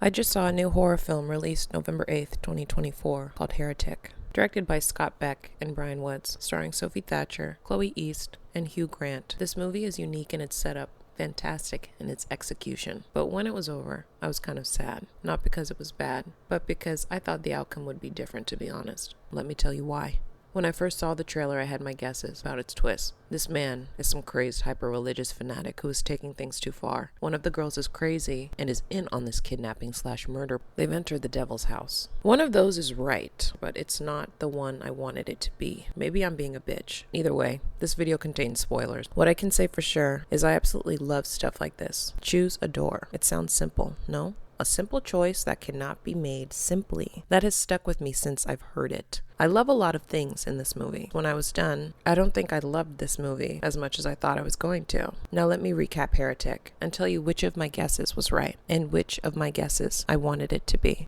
I just saw a new horror film released November 8th, 2024, called Heretic. Directed by Scott Beck and Brian Woods, starring Sophie Thatcher, Chloe East, and Hugh Grant. This movie is unique in its setup, fantastic in its execution. But when it was over, I was kind of sad. Not because it was bad, but because I thought the outcome would be different, to be honest. Let me tell you why. When I first saw the trailer, I had my guesses about its twist. This man is some crazed, hyper-religious fanatic who is taking things too far. One of the girls is crazy and is in on this kidnapping/murder. They've entered the devil's house. One of those is right, but it's not the one I wanted it to be. Maybe I'm being a bitch. Either way, this video contains spoilers. What I can say for sure is I absolutely love stuff like this. Choose a door. It sounds simple, no? A simple choice that cannot be made simply. That has stuck with me since I've heard it. I love a lot of things in this movie. When I was done, I don't think I loved this movie as much as I thought I was going to. Now let me recap Heretic and tell you which of my guesses was right and which of my guesses I wanted it to be.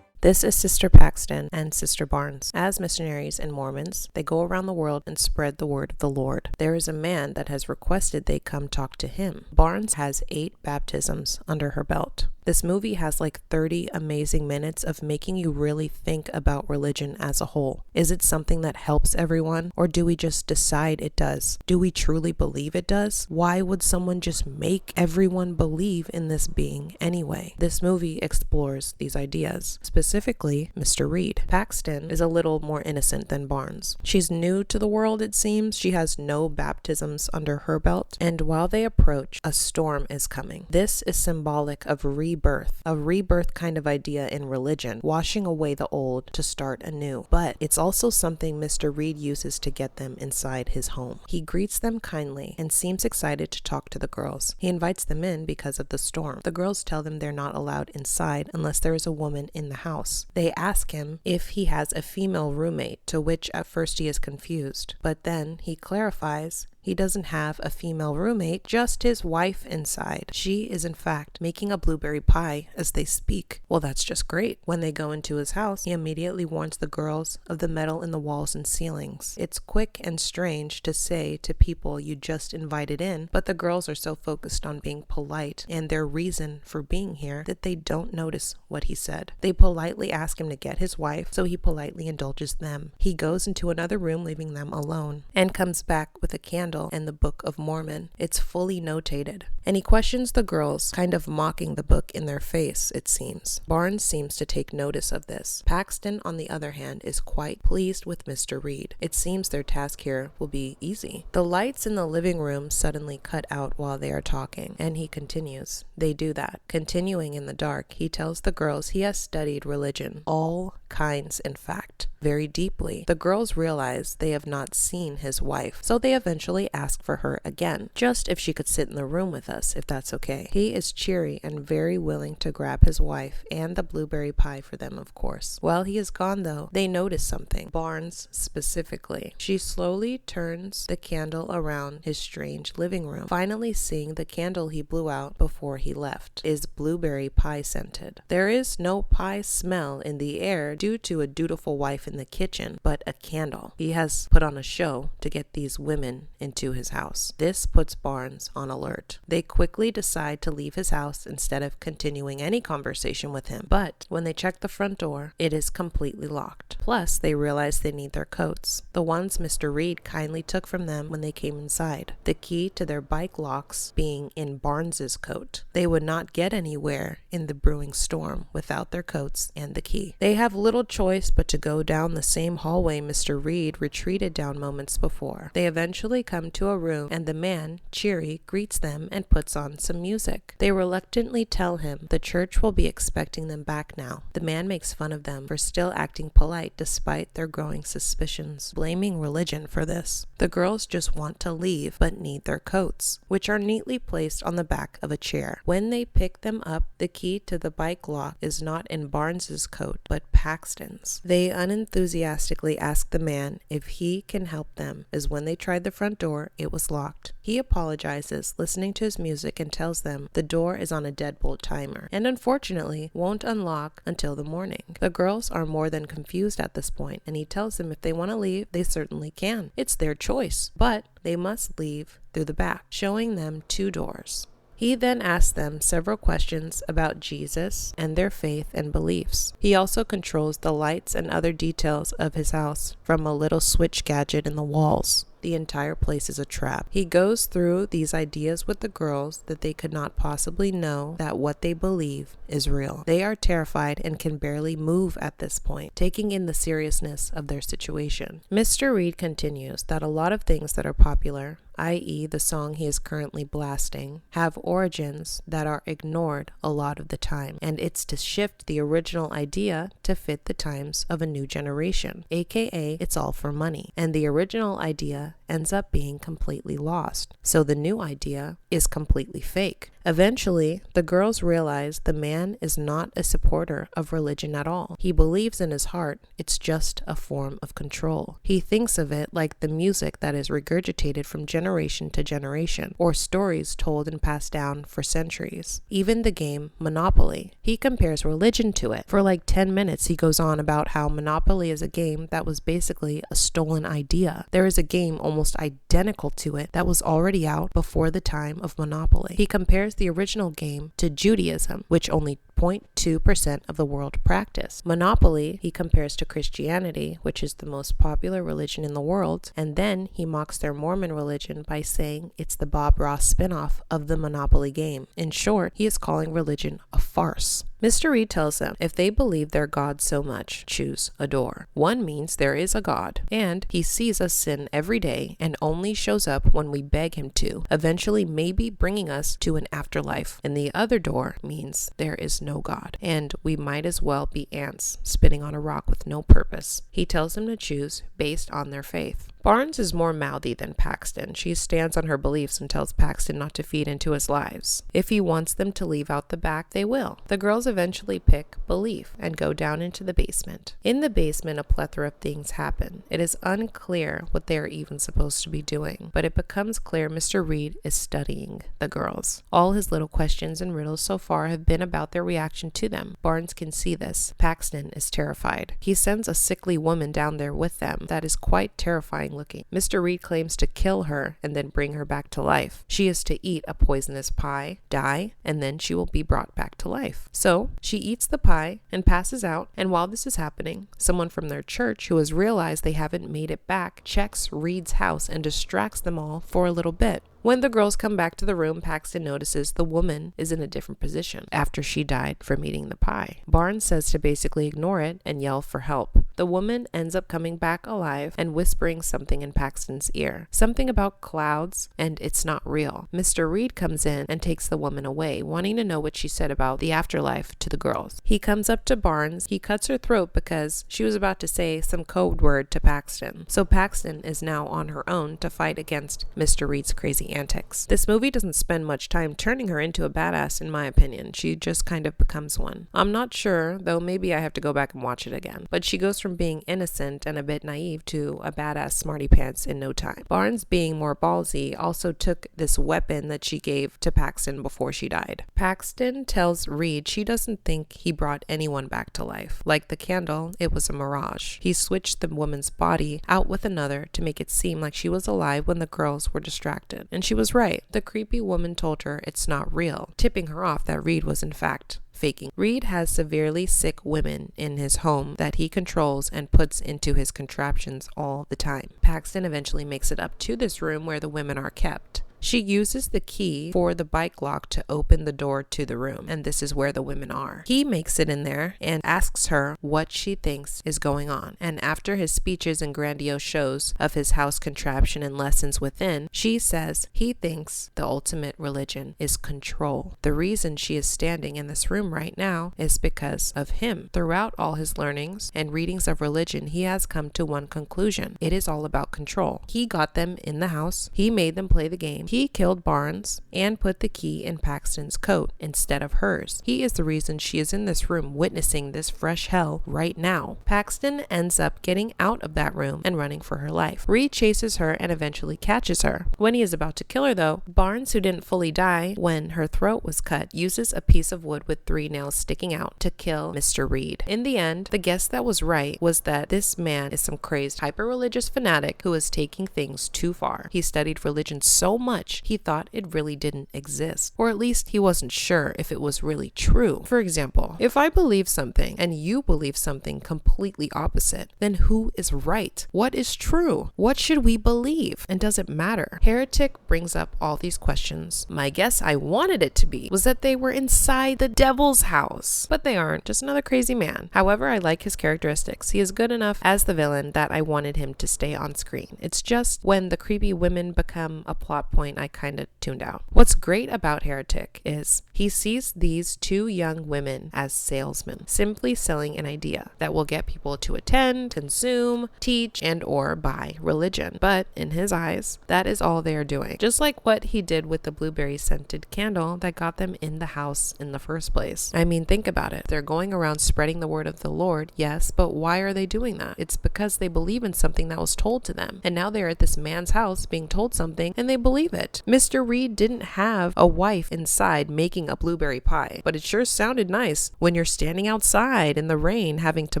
This is Sister Paxton and Sister Barnes. As missionaries and Mormons, they go around the world and spread the word of the Lord. There is a man that has requested they come talk to him. Barnes has 8 baptisms under her belt. This movie has like 30 amazing minutes of making you really think about religion as a whole. Is it something that helps everyone, or do we just decide it does? Do we truly believe it does? Why would someone just make everyone believe in this being anyway? This movie explores these ideas, specifically Mr. Reed. Paxton is a little more innocent than Barnes. She's new to the world, it seems. She has no baptisms under her belt, and while they approach, a storm is coming. This is symbolic of rebirth, a rebirth kind of idea in religion, washing away the old to start anew. But it's also something Mr. Reed uses to get them inside his home. He greets them kindly and seems excited to talk to the girls. He invites them in because of the storm. The girls tell them they're not allowed inside unless there is a woman in the house. They ask him if he has a female roommate, to which at first he is confused, but then he clarifies he doesn't have a female roommate, just his wife inside. She is in fact making a blueberry pie as they speak. Well, that's just great. When they go into his house, he immediately warns the girls of the metal in the walls and ceilings. It's quick and strange to say to people you just invited in, but the girls are so focused on being polite and their reason for being here that they don't notice what he said. They politely ask him to get his wife, so he politely indulges them. He goes into another room, leaving them alone, and comes back with a candle and the Book of Mormon. It's fully notated. And he questions the girls, kind of mocking the book in their face, it seems. Barnes seems to take notice of this. Paxton, on the other hand, is quite pleased with Mr. Reed. It seems their task here will be easy. The lights in the living room suddenly cut out while they are talking, and he continues. They do that. Continuing in the dark, he tells the girls he has studied religion, all kinds in fact, very deeply. The girls realize they have not seen his wife, so they eventually ask for her again, just if she could sit in the room with us, if that's okay. He is cheery and very willing to grab his wife and the blueberry pie for them, of course. While he is gone though, they notice something. Barnes specifically. She slowly turns the candle around his strange living room, finally seeing the candle he blew out before he left is blueberry pie scented. There is no pie smell in the air due to a dutiful wife in the kitchen, but a candle. He has put on a show to get these women into his house. This puts Barnes on alert. They quickly decide to leave his house instead of continuing any conversation with him, but when they check the front door, it is completely locked. Plus, they realize they need their coats, the ones Mr. Reed kindly took from them when they came inside. The key to their bike locks being in Barnes's coat. They would not get anywhere in the brewing storm without their coats and the key. They have little choice but to go down the same hallway Mr. Reed retreated down moments before. They eventually come to a room and the man, cheery, greets them and puts on some music. They reluctantly tell him the church will be expecting them back now. The man makes fun of them for still acting polite despite their growing suspicions, blaming religion for this. The girls just want to leave but need their coats, which are neatly placed on the back of a chair. When they pick them up, the key to the bike lock is not in Barnes's coat but Paxton's. They unenthusiastically ask the man if he can help them, as when they tried the front door, door, it was locked. He apologizes, listening to his music, and tells them the door is on a deadbolt timer, and unfortunately won't unlock until the morning. The girls are more than confused at this point, and he tells them if they want to leave, they certainly can. It's their choice, but they must leave through the back, showing them 2 doors. He then asks them several questions about Jesus and their faith and beliefs. He also controls the lights and other details of his house from a little switch gadget in the walls. The entire place is a trap. He goes through these ideas with the girls that they could not possibly know that what they believe is real. They are terrified and can barely move at this point, taking in the seriousness of their situation. Mr. Reed continues that a lot of things that are popular, i.e. the song he is currently blasting, have origins that are ignored a lot of the time, and it's to shift the original idea to fit the times of a new generation, aka it's all for money, and the original idea ends up being completely lost, so the new idea is completely fake. Eventually, the girls realize the man is not a supporter of religion at all. He believes in his heart it's just a form of control. He thinks of it like the music that is regurgitated from generation to generation, or stories told and passed down for centuries. Even the game Monopoly. He compares religion to it. For like 10 minutes, he goes on about how Monopoly is a game that was basically a stolen idea. There is a game almost identical to it that was already out before the time of Monopoly. He compares the original game to Judaism, which only 0.2% of the world practice. Monopoly he compares to Christianity, which is the most popular religion in the world, and then he mocks their Mormon religion by saying it's the Bob Ross spinoff of the Monopoly game. In short, he is calling religion a farce. Mr. Reed tells them if they believe their God so much, choose a door. One means there is a God, and he sees us sin every day and only shows up when we beg him to, eventually maybe bringing us to an afterlife. And the other door means there is no God, and we might as well be ants spinning on a rock with no purpose. He tells them to choose based on their faith. Barnes is more mouthy than Paxton. She stands on her beliefs and tells Paxton not to feed into his lies. If he wants them to leave out the back, they will. The girls eventually pick belief and go down into the basement. In the basement, a plethora of things happen. It is unclear what they are even supposed to be doing, but it becomes clear Mr. Reed is studying the girls. All his little questions and riddles so far have been about their reaction to them. Barnes can see this. Paxton is terrified. He sends a sickly woman down there with them that is quite terrifying looking. Mr. Reed claims to kill her and then bring her back to life. She is to eat a poisonous pie, die, and then she will be brought back to life. So she eats the pie and passes out, and while this is happening, someone from their church who has realized they haven't made it back checks Reed's house and distracts them all for a little bit. When the girls come back to the room, Paxton notices the woman is in a different position after she died from eating the pie. Barnes says to basically ignore it and yell for help. The woman ends up coming back alive and whispering something in Paxton's ear. Something about clouds and it's not real. Mr. Reed comes in and takes the woman away, wanting to know what she said about the afterlife to the girls. He comes up to Barnes. He cuts her throat because she was about to say some code word to Paxton. So Paxton is now on her own to fight against Mr. Reed's crazy antics. This movie doesn't spend much time turning her into a badass, in my opinion. She just kind of becomes one. I'm not sure, though maybe I have to go back and watch it again. But she goes from being innocent and a bit naive to a badass smarty pants in no time. Barnes, being more ballsy, also took this weapon that she gave to Paxton before she died. Paxton tells Reed she doesn't think he brought anyone back to life. Like the candle, it was a mirage. He switched the woman's body out with another to make it seem like she was alive when the girls were distracted. And she was right. The creepy woman told her it's not real, tipping her off that Reed was in fact faking. Reed has severely sick women in his home that he controls and puts into his contraptions all the time. Paxton eventually makes it up to this room where the women are kept. She uses the key for the bike lock to open the door to the room, and this is where the women are. He makes it in there and asks her what she thinks is going on, and after his speeches and grandiose shows of his house contraption and lessons within, she says he thinks the ultimate religion is control. The reason she is standing in this room right now is because of him. Throughout all his learnings and readings of religion, he has come to one conclusion. It is all about control. He got them in the house, he made them play the game, scheme. He killed Barnes and put the key in Paxton's coat instead of hers. He is the reason she is in this room witnessing this fresh hell right now. Paxton ends up getting out of that room and running for her life. Reed chases her and eventually catches her. When he is about to kill her though, Barnes, who didn't fully die when her throat was cut, uses a piece of wood with 3 nails sticking out to kill Mr. Reed. In the end, the guess that was right was that this man is some crazed hyper-religious fanatic who is taking things too far. He studied religion so much he thought it really didn't exist, or at least he wasn't sure if it was really true. For example, if I believe something and you believe something completely opposite, then who is right? What is true? What should we believe? And does it matter? Heretic brings up all these questions. My guess, I wanted it to be, was that they were inside the devil's house, but they aren't. Just another crazy man. However, I like his characteristics. He is good enough as the villain that I wanted him to stay on screen. It's just when the creepy women become a plot point, I kind of tuned out. What's great about Heretic is he sees these 2 young women as salesmen, simply selling an idea that will get people to attend, consume, teach, and or buy religion. But in his eyes, that is all they are doing. Just like what he did with the blueberry scented candle that got them in the house in the first place. I mean, think about it. They're going around spreading the word of the Lord, yes, but why are they doing that? It's because they believe in something that was told to them. And now they're at this man's house being told something and they believe it. Mr. Reed didn't have a wife inside making a blueberry pie, but it sure sounded nice when you're standing outside in the rain having to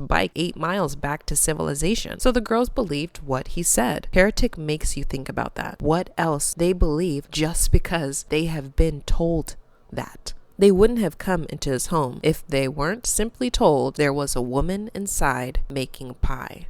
bike 8 miles back to civilization. So the girls believed what he said. Heretic makes you think about that. What else they believe just because they have been told that. They wouldn't have come into his home if they weren't simply told there was a woman inside making pie.